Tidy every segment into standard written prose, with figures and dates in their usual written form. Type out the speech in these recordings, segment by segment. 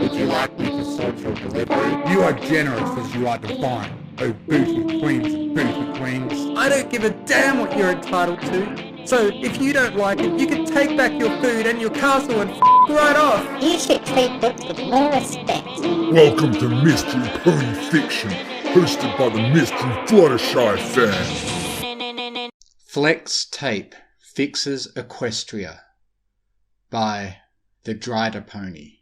Would you like me to sort your delivery? You are generous as you are divine, oh booty queens and booty queens. I don't give a damn what you're entitled to. So if you don't like it, you can take back your food and your castle and right off. You should treat Brooks with more respect. Welcome to Mystery Pony Fiction, hosted by the Mystery Fluttershy fan. Flex Tape Fixes Equestria by TheDriderPony.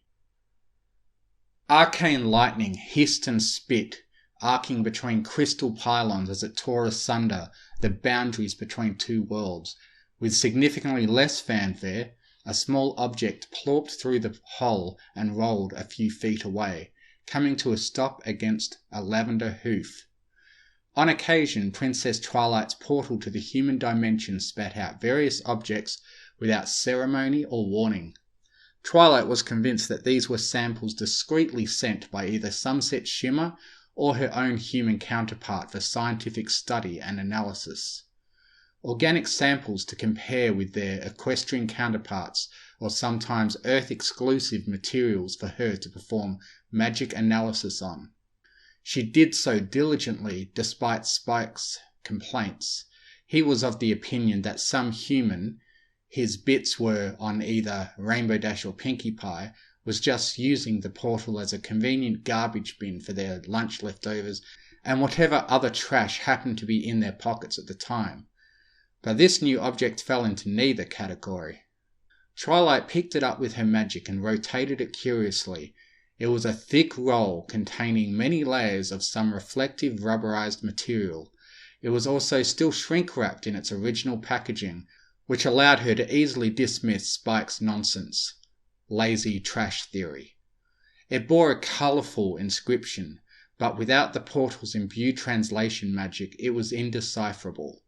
Arcane lightning hissed and spit, arcing between crystal pylons as it tore asunder the boundaries between two worlds. With significantly less fanfare, a small object plopped through the hole and rolled a few feet away, coming to a stop against a lavender hoof. On occasion, Princess Twilight's portal to the human dimension spat out various objects without ceremony or warning. Twilight was convinced that these were samples discreetly sent by either Sunset Shimmer or her own human counterpart for scientific study and analysis. Organic samples to compare with their equestrian counterparts, or sometimes Earth-exclusive materials for her to perform magic analysis on. She did so diligently despite Spike's complaints. He was of the opinion that some human, his bits were on either Rainbow Dash or Pinkie Pie, was just using the portal as a convenient garbage bin for their lunch leftovers and whatever other trash happened to be in their pockets at the time. But this new object fell into neither category. Twilight picked it up with her magic and rotated it curiously. It was a thick roll containing many layers of some reflective rubberized material. It was also still shrink-wrapped in its original packaging, which allowed her to easily dismiss Spike's nonsense. Lazy trash theory. It bore a colourful inscription, but without the portal's imbued translation magic, it was indecipherable.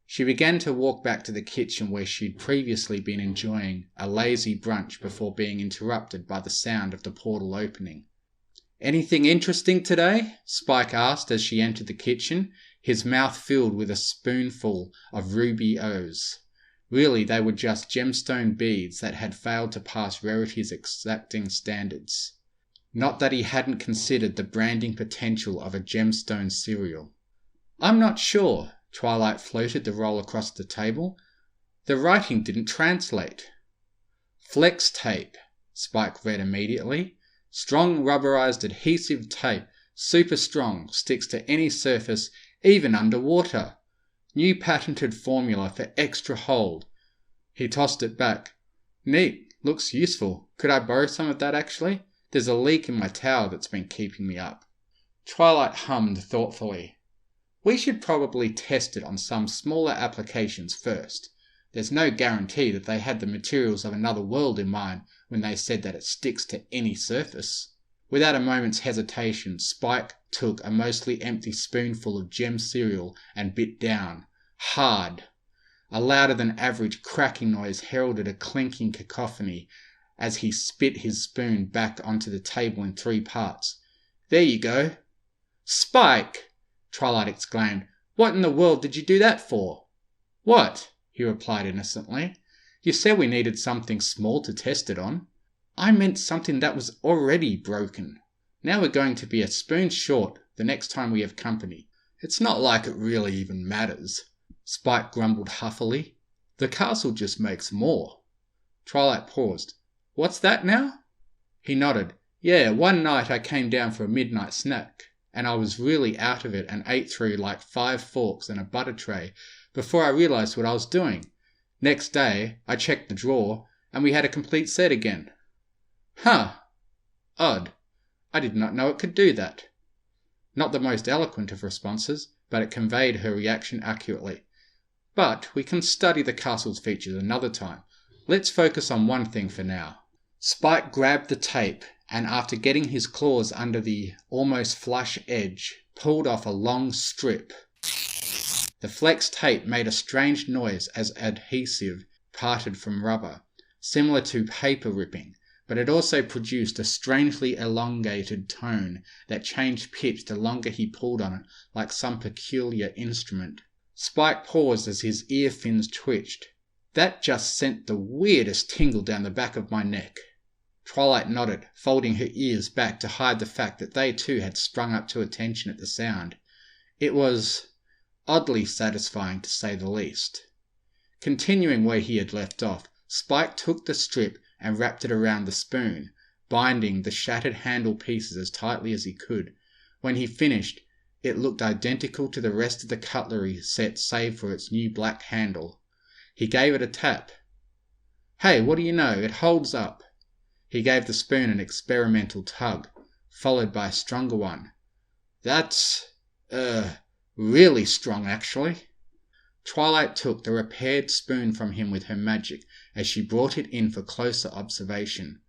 She began to walk back to the kitchen where she'd previously been enjoying a lazy brunch before being interrupted by the sound of the portal opening. "Anything interesting today?" Spike asked as she entered the kitchen, his mouth filled with a spoonful of ruby O's. Really, they were just gemstone beads that had failed to pass Rarity's exacting standards. Not that he hadn't considered the branding potential of a gemstone cereal. "I'm not sure." Twilight floated the roll across the table. "The writing didn't translate." "Flex tape," Spike read immediately. "Strong rubberized adhesive tape, super strong, sticks to any surface, even underwater. New patented formula for extra hold." He tossed it back. "Neat, looks useful. Could I borrow some of that actually? There's a leak in my tower that's been keeping me up." Twilight hummed thoughtfully. "We should probably test it on some smaller applications first. There's no guarantee that they had the materials of another world in mind when they said that it sticks to any surface." Without a moment's hesitation, Spike took a mostly empty spoonful of gem cereal and bit down. Hard. A louder than average cracking noise heralded a clinking cacophony as he spit his spoon back onto the table in 3 parts. "There you go." "Spike!" Twilight exclaimed. "What in the world did you do that for?" "What?" he replied innocently. "You said we needed something small to test it on." "I meant something that was already broken. Now we're going to be a spoon short the next time we have company." "It's not like it really even matters," Spike grumbled huffily. "The castle just makes more." Twilight paused. "What's that now?" He nodded. "Yeah, one night I came down for a midnight snack, and I was really out of it and ate through like 5 forks and a butter tray before I realized what I was doing. Next day, I checked the drawer, and we had a complete set again." "Huh. Odd. I did not know it could do that." Not the most eloquent of responses, but it conveyed her reaction accurately. "But we can study the castle's features another time. Let's focus on one thing for now." Spike grabbed the tape, and after getting his claws under the almost flush edge, pulled off a long strip. The flex tape made a strange noise as adhesive parted from rubber, similar to paper ripping, but it also produced a strangely elongated tone that changed pitch the longer he pulled on it, like some peculiar instrument. Spike paused as his ear fins twitched. "That just sent the weirdest tingle down the back of my neck." Twilight nodded, folding her ears back to hide the fact that they too had sprung up to attention at the sound. It was oddly satisfying, to say the least. Continuing where he had left off, Spike took the strip and wrapped it around the spoon, binding the shattered handle pieces as tightly as he could. When he finished, it looked identical to the rest of the cutlery set save for its new black handle. He gave it a tap. "Hey, what do you know? It holds up." He gave the spoon an experimental tug, followed by a stronger one. "That's, really strong, actually." Twilight took the repaired spoon from him with her magic as she brought it in for closer observation.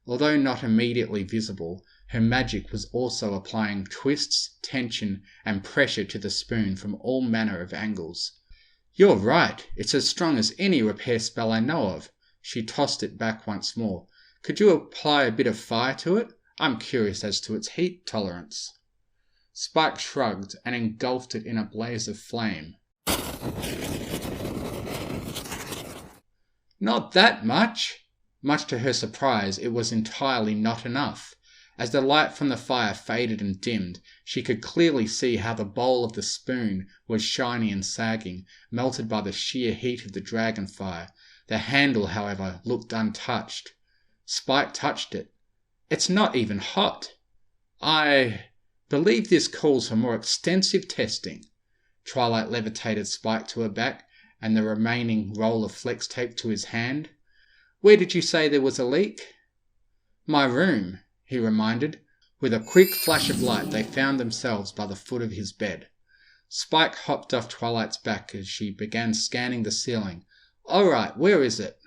Although not immediately visible, her magic was also applying twists, tension, and pressure to the spoon from all manner of angles. "You're right, it's as strong as any repair spell I know of." She tossed it back once more. "Could you apply a bit of fire to it? I'm curious as to its heat tolerance." Spike shrugged and engulfed it in a blaze of flame. "Not that much!" Much to her surprise, it was entirely not enough. As the light from the fire faded and dimmed, she could clearly see how the bowl of the spoon was shiny and sagging, melted by the sheer heat of the dragon fire. The handle, however, looked untouched. Spike touched it. "It's not even hot. I believe this calls for more extensive testing." Twilight levitated Spike to her back and the remaining roll of flex tape to his hand. "Where did you say there was a leak?" "My room," he reminded. With a quick flash of light, they found themselves by the foot of his bed. Spike hopped off Twilight's back as she began scanning the ceiling. "All right, where is it?"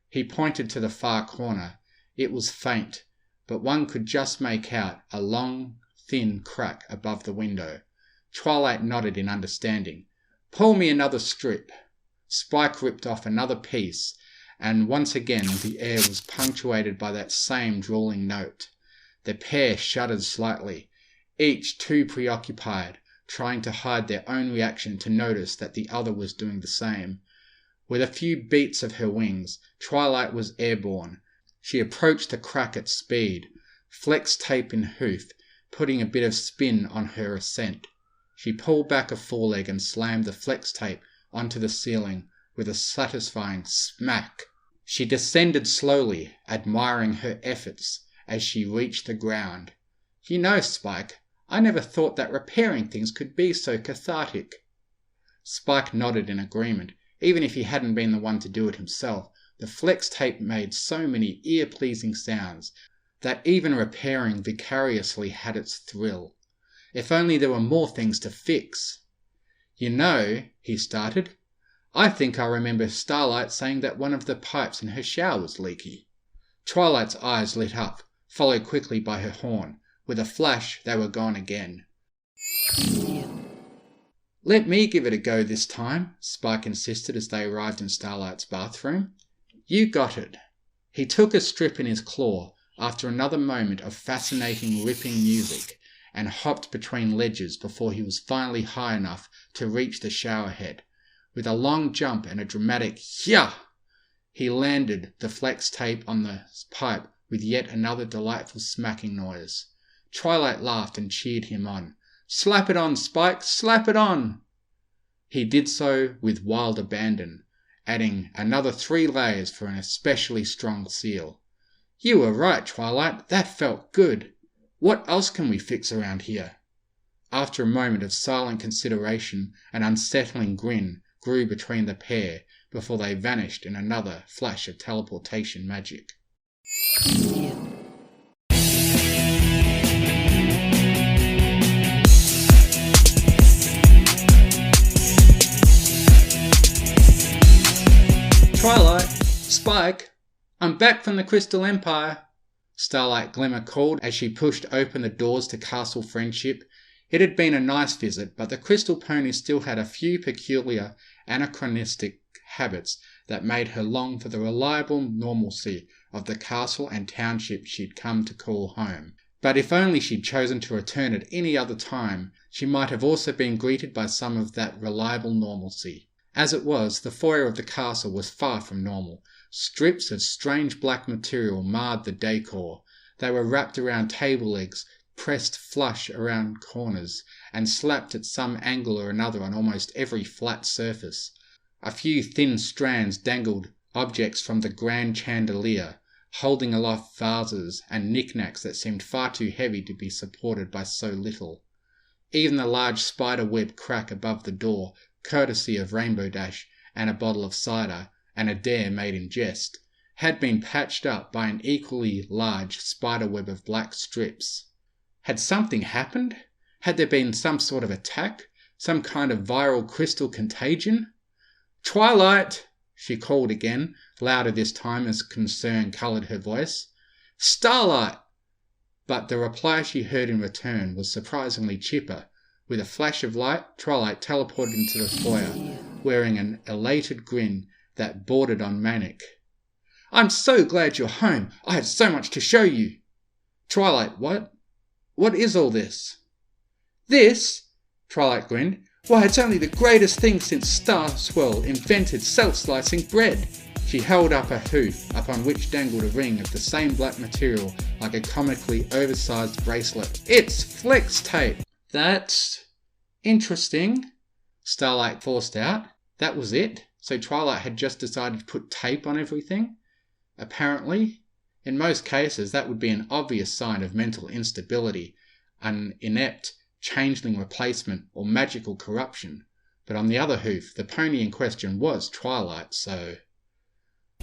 He pointed to the far corner. It was faint, but one could just make out a long, thin crack above the window. Twilight nodded in understanding. "Pull me another strip." Spike ripped off another piece, and once again the air was punctuated by that same drawling note. The pair shuddered slightly, each too preoccupied, trying to hide their own reaction to notice that the other was doing the same. With a few beats of her wings, Twilight was airborne. She approached the crack at speed, flex tape in hoof, putting a bit of spin on her ascent. She pulled back a foreleg and slammed the flex tape onto the ceiling with a satisfying smack. She descended slowly, admiring her efforts as she reached the ground. "You know, Spike, I never thought that repairing things could be so cathartic." Spike nodded in agreement. Even if he hadn't been the one to do it himself, the flex tape made so many ear-pleasing sounds that even repairing vicariously had its thrill. If only there were more things to fix. "You know," he started, "I think I remember Starlight saying that one of the pipes in her shower was leaky." Twilight's eyes lit up, followed quickly by her horn. With a flash, they were gone again. "Let me give it a go this time," Spike insisted as they arrived in Starlight's bathroom. "You got it." He took a strip in his claw after another moment of fascinating ripping music and hopped between ledges before he was finally high enough to reach the shower head. With a long jump and a dramatic "Yah!" he landed the flex tape on the pipe with yet another delightful smacking noise. Twilight laughed and cheered him on. "Slap it on, Spike! Slap it on!" He did so with wild abandon, adding another 3 layers for an especially strong seal. "You were right, Twilight. That felt good. What else can we fix around here?" After a moment of silent consideration, an unsettling grin grew between the pair before they vanished in another flash of teleportation magic. "Twilight! Spike! I'm back from the Crystal Empire!" Starlight Glimmer called as she pushed open the doors to Castle Friendship. It had been a nice visit, but the Crystal Pony still had a few peculiar, anachronistic habits that made her long for the reliable normalcy of the castle and township she'd come to call home. But if only she'd chosen to return at any other time, she might have also been greeted by some of that reliable normalcy. As it was, the foyer of the castle was far from normal, Strips of strange black material marred the decor. They were wrapped around table legs, pressed flush around corners, and slapped at some angle or another on almost every flat surface. A few thin strands dangled objects from the grand chandelier, holding aloft vases and knickknacks that seemed far too heavy to be supported by so little. Even the large spider web crack above the door, courtesy of Rainbow Dash and a bottle of cider and a dare made in jest, had been patched up by an equally large spider web of black strips. Had something happened? Had there been some sort of attack? Some kind of viral crystal contagion? "Twilight!" she called again, louder this time as concern coloured her voice. "Starlight!" But the reply she heard in return was surprisingly chipper. With a flash of light, Twilight teleported into the foyer, wearing an elated grin that bordered on manic. "I'm so glad you're home. I have so much to show you." "Twilight, what? What is all this?" "This?" Twilight grinned. "Why, it's only the greatest thing since Starswell invented self-slicing bread." She held up a hoof, upon which dangled a ring of the same black material like a comically oversized bracelet. "It's flex tape." "That's interesting," Starlight forced out. That was it? So Twilight had just decided to put tape on everything? Apparently. In most cases, that would be an obvious sign of mental instability, an inept changeling replacement, or magical corruption. But on the other hoof, the pony in question was Twilight, so...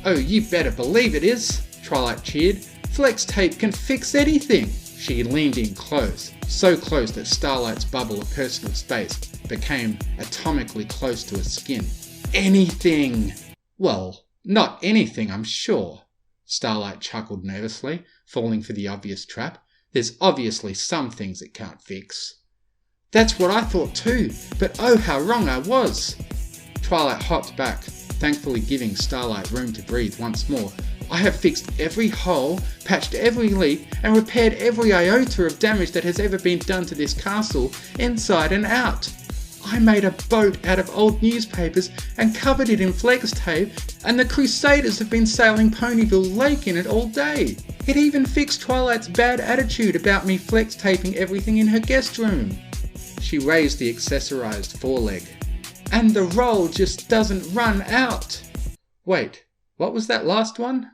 "Oh, you better believe it is," Twilight cheered. "Flex tape can fix anything." She leaned in close, so close that Starlight's bubble of personal space became atomically close to her skin. "Anything!" "Well, not anything, I'm sure." Starlight chuckled nervously, falling for the obvious trap. "There's obviously some things it can't fix." "That's what I thought too, but oh how wrong I was." Twilight hopped back, thankfully giving Starlight room to breathe once more. "I have fixed every hole, patched every leak, and repaired every iota of damage that has ever been done to this castle, inside and out. I made a boat out of old newspapers and covered it in flex tape, and the Crusaders have been sailing Ponyville Lake in it all day. It even fixed Twilight's bad attitude about me flex taping everything in her guest room." She raised the accessorized foreleg. "And the roll just doesn't run out." "Wait, what was that last one?"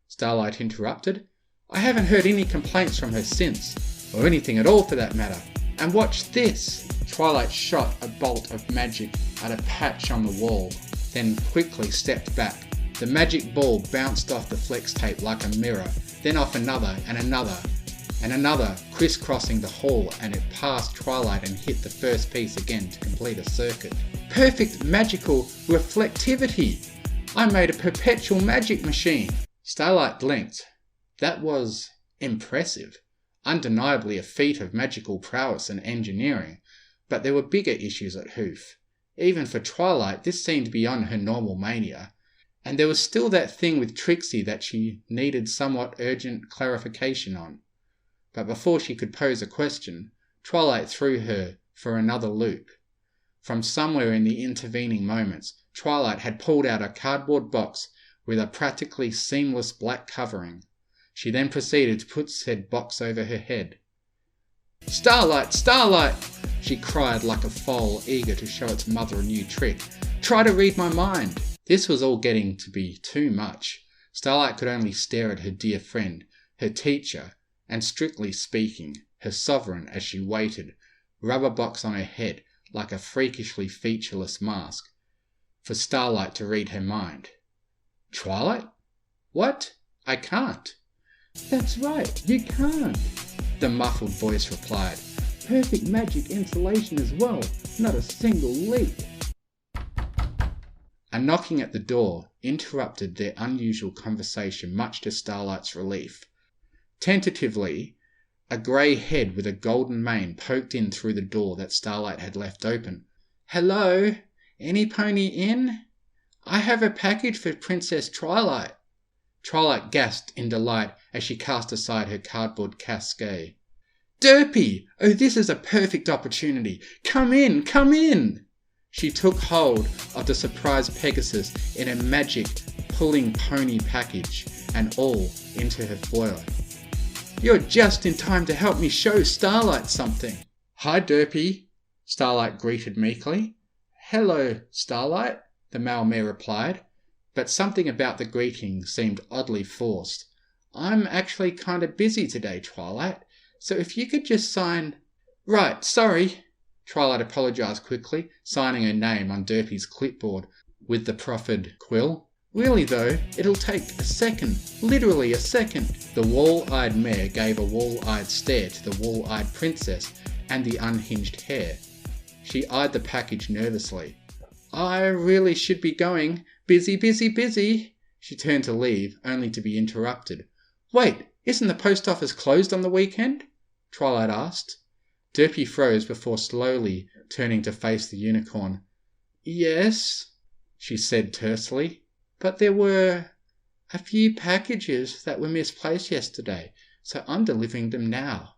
Starlight interrupted. "I haven't heard any complaints from her since, or anything at all for that matter. And watch this." Twilight shot a bolt of magic at a patch on the wall, then quickly stepped back. The magic ball bounced off the flex tape like a mirror, then off another and another and another, crisscrossing the hall, and it passed Twilight and hit the first piece again to complete a circuit. "Perfect magical reflectivity! I made a perpetual magic machine." Starlight blinked. That was impressive. Undeniably a feat of magical prowess and engineering, but there were bigger issues at hoof. Even for Twilight, this seemed beyond her normal mania, and there was still that thing with Trixie that she needed somewhat urgent clarification on. But before she could pose a question, Twilight threw her for another loop. From somewhere in the intervening moments, Twilight had pulled out a cardboard box with a practically seamless black covering. She then proceeded to put said box over her head. "Starlight! Starlight!" she cried like a foal eager to show its mother a new trick. "Try to read my mind." This was all getting to be too much. Starlight could only stare at her dear friend, her teacher, and strictly speaking, her sovereign as she waited, rubber box on her head like a freakishly featureless mask, for Starlight to read her mind. "Twilight? What? I can't." "That's right, you can't," the muffled voice replied. "Perfect magic insulation as well, not a single leak." A knocking at the door interrupted their unusual conversation, much to Starlight's relief. Tentatively, a grey head with a golden mane poked in through the door that Starlight had left open. "Hello? Any pony in? I have a package for Princess Twilight." Twilight gasped in delight as she cast aside her cardboard casquet. "Derpy! Oh, this is a perfect opportunity. Come in, come in!" She took hold of the surprised Pegasus in a magic pulling pony package and all into her foyer. "You're just in time to help me show Starlight something." "Hi, Derpy," Starlight greeted meekly. "Hello, Starlight," the male mare replied, but something about the greeting seemed oddly forced. "I'm actually kind of busy today, Twilight, so if you could just sign—" "Right, sorry," Twilight apologized quickly, signing her name on Derpy's clipboard with the proffered quill. "Really though, it'll take a second, literally a second." The wall-eyed mare gave a wall-eyed stare to the wall-eyed princess and the unhinged hare. She eyed the package nervously. "I really should be going. Busy, busy, busy." She turned to leave, only to be interrupted. "Wait, isn't the post office closed on the weekend?" Twilight asked. Derpy froze before slowly turning to face the unicorn. "Yes," she said tersely, "but there were a few packages that were misplaced yesterday, so I'm delivering them now."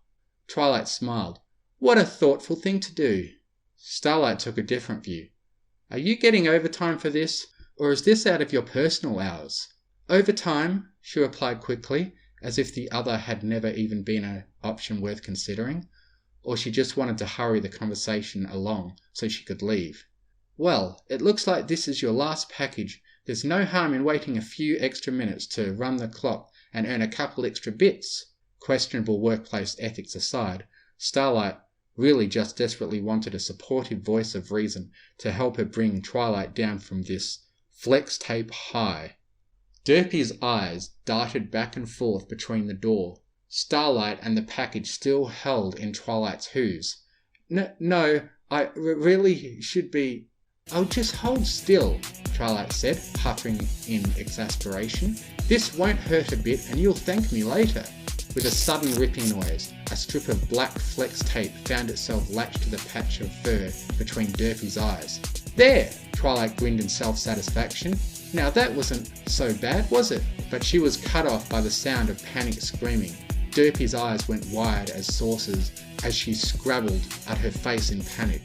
Twilight smiled. "What a thoughtful thing to do." Starlight took a different view. "Are you getting overtime for this, or is this out of your personal hours?" "Overtime," she replied quickly, as if the other had never even been an option worth considering, or she just wanted to hurry the conversation along so she could leave. "Well, it looks like this is your last package. There's no harm in waiting a few extra minutes to run the clock and earn a couple extra bits." Questionable workplace ethics aside, Starlight really just desperately wanted a supportive voice of reason to help her bring Twilight down from this flex tape high. Derpy's eyes darted back and forth between the door, Starlight and the package still held in Twilight's hooves. No, I really should be—" "Oh, just hold still," Twilight said, puffing in exasperation. "This won't hurt a bit and you'll thank me later." With a sudden ripping noise, a strip of black flex tape found itself latched to the patch of fur between Derpy's eyes. "There!" Twilight grinned in self-satisfaction. "Now that wasn't so bad, was it?" But she was cut off by the sound of panicked screaming. Derpy's eyes went wide as saucers as she scrabbled at her face in panic.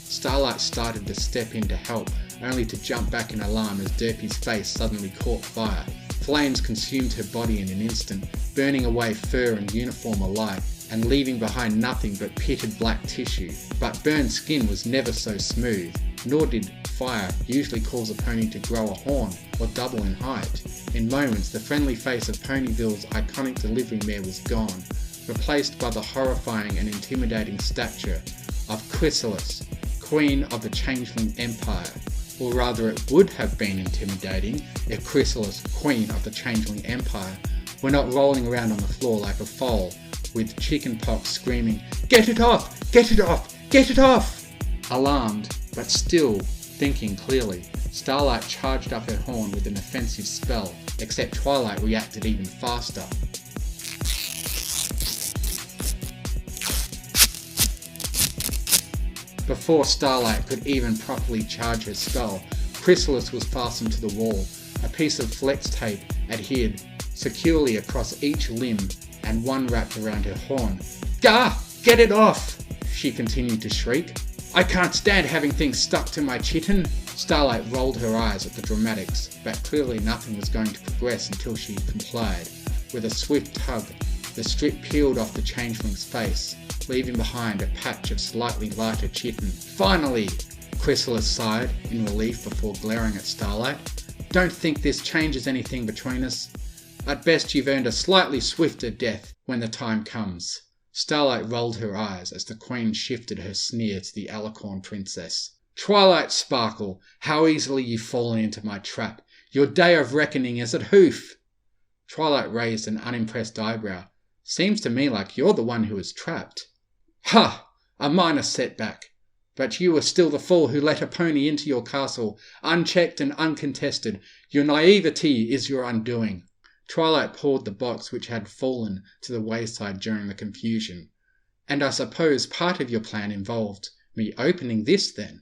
Starlight started to step in to help, only to jump back in alarm as Derpy's face suddenly caught fire. Flames consumed her body in an instant, burning away fur and uniform alike, and leaving behind nothing but pitted black tissue. But burned skin was never so smooth, nor did fire usually cause a pony to grow a horn or double in height. In moments, the friendly face of Ponyville's iconic delivery mare was gone, replaced by the horrifying and intimidating stature of Chrysalis, Queen of the Changeling Empire. Or rather, it would have been intimidating if Chrysalis, Queen of the Changeling Empire, were not rolling around on the floor like a foal, with chickenpox screaming, "Get it off! Get it off! Get it off!" Alarmed, but still thinking clearly, Starlight charged up her horn with an offensive spell, except Twilight reacted even faster. Before Starlight could even properly charge her spell, Chrysalis was fastened to the wall. A piece of flex tape adhered securely across each limb and one wrapped around her horn. "Gah! Get it off!" she continued to shriek. "I can't stand having things stuck to my chitin." Starlight rolled her eyes at the dramatics, but clearly nothing was going to progress until she complied. With a swift tug, the strip peeled off the changeling's face, leaving behind a patch of slightly lighter chitin. "Finally!" Chrysalis sighed in relief before glaring at Starlight. "Don't think this changes anything between us. At best you've earned a slightly swifter death when the time comes." Starlight rolled her eyes as the Queen shifted her sneer to the Alicorn Princess. "Twilight Sparkle, how easily you've fallen into my trap. Your day of reckoning is at hoof." Twilight raised an unimpressed eyebrow. "Seems to me like you're the one who is trapped." "Ha! A minor setback. But you were still the fool who let a pony into your castle, unchecked and uncontested. Your naivety is your undoing." Twilight pawed the box which had fallen to the wayside during the confusion. "And I suppose part of your plan involved me opening this then?"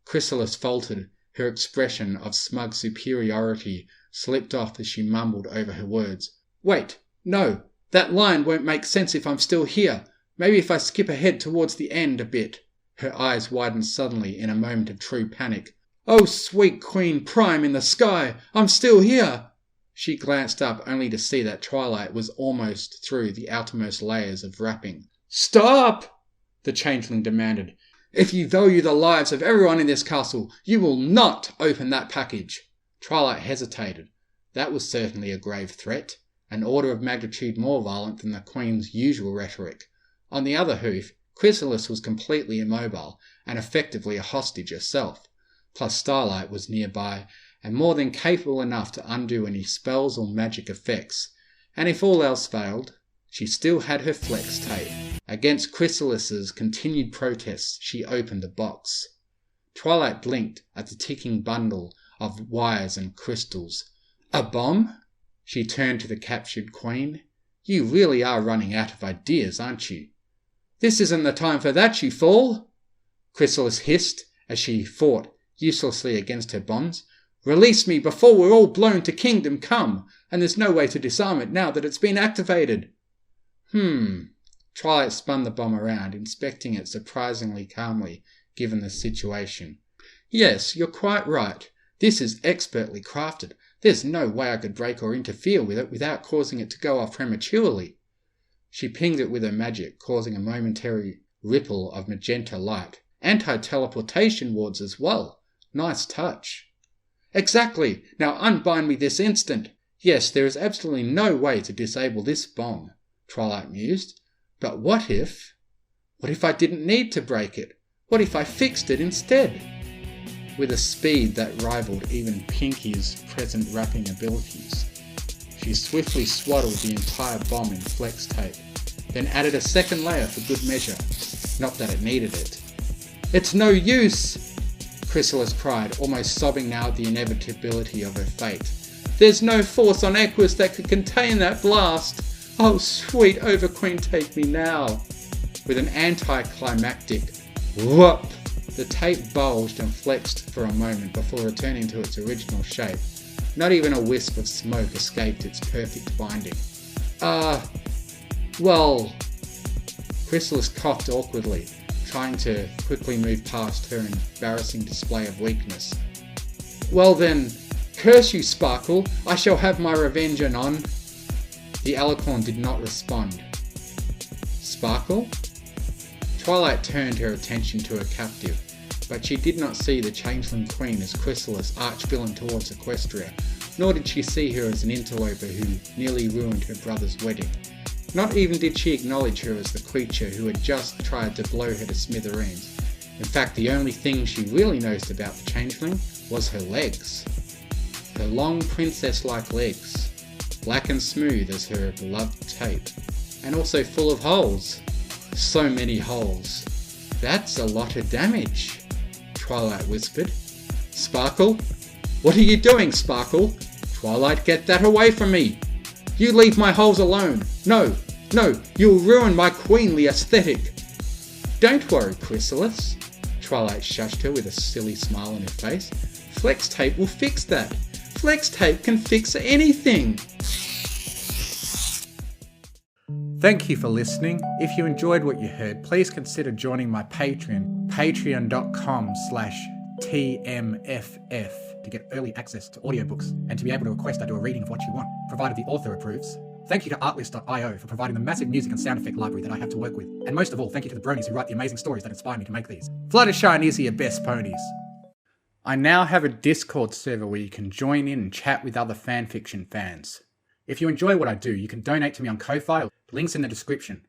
Chrysalis faltered. Her expression of smug superiority slipped off as she mumbled over her words. "Wait, no, that line won't make sense if I'm still here. Maybe if I skip ahead towards the end a bit." Her eyes widened suddenly in a moment of true panic. Oh, sweet Queen Prime in the sky, I'm still here! She glanced up only to see that Twilight was almost through the outermost layers of wrapping. Stop! The changeling demanded. If you value the lives of everyone in this castle, you will not open that package. Twilight hesitated. That was certainly a grave threat, an order of magnitude more violent than the Queen's usual rhetoric. On the other hoof, Chrysalis was completely immobile and effectively a hostage herself. Plus Starlight was nearby and more than capable enough to undo any spells or magic effects. And if all else failed, she still had her flex tape. Against Chrysalis's continued protests, she opened the box. Twilight blinked at the ticking bundle of wires and crystals. A bomb? She turned to the captured Queen. You really are running out of ideas, aren't you? This isn't the time for that, you fool! Chrysalis hissed as she fought uselessly against her bonds. Release me before we're all blown to kingdom come, and there's no way to disarm it now that it's been activated. Twilight spun the bomb around, inspecting it surprisingly calmly, given the situation. Yes, you're quite right. This is expertly crafted. There's no way I could break or interfere with it without causing it to go off prematurely. She pinged it with her magic, causing a momentary ripple of magenta light. Anti-teleportation wards as well. Nice touch. Exactly. Now unbind me this instant. Yes, there is absolutely no way to disable this bomb, Twilight mused. But what if I didn't need to break it? What if I fixed it instead? With a speed that rivaled even Pinky's present wrapping abilities, she swiftly swaddled the entire bomb in flex tape, then added a second layer for good measure. Not that it needed it. It's no use! Chrysalis cried, almost sobbing now at the inevitability of her fate. There's no force on Equus that could contain that blast! Oh, sweet Overqueen, take me now! With an anticlimactic whoop, the tape bulged and flexed for a moment before returning to its original shape. Not even a wisp of smoke escaped its perfect binding. Well... Chrysalis coughed awkwardly, trying to quickly move past her embarrassing display of weakness. Well then, curse you, Sparkle! I shall have my revenge anon. The alicorn did not respond. Sparkle? Twilight turned her attention to her captive, but she did not see the changeling queen as Chrysalis' arch-villain towards Equestria, nor did she see her as an interloper who nearly ruined her brother's wedding. Not even did she acknowledge her as the creature who had just tried to blow her to smithereens. In fact, the only thing she really noticed about the changeling was her legs. Her long princess-like legs, black and smooth as her beloved tape, and also full of holes. So many holes. That's a lot of damage, Twilight whispered. Sparkle? What are you doing, Sparkle? Twilight, get that away from me! You leave my holes alone! No, you'll ruin my queenly aesthetic! Don't worry, Chrysalis. Twilight shushed her with a silly smile on her face. Flex tape will fix that. Flex tape can fix anything! Thank you for listening. If you enjoyed what you heard, please consider joining my Patreon, patreon.com/TMFF, to get early access to audiobooks and to be able to request I do a reading of what you want, provided the author approves. Thank you to Artlist.io for providing the massive music and sound effect library that I have to work with. And most of all, thank you to the bronies who write the amazing stories that inspire me to make these. Fluttershy and Izzy are best ponies. I now have a Discord server where you can join in and chat with other fanfiction fans. If you enjoy what I do, you can donate to me on Ko-Fi, links in the description.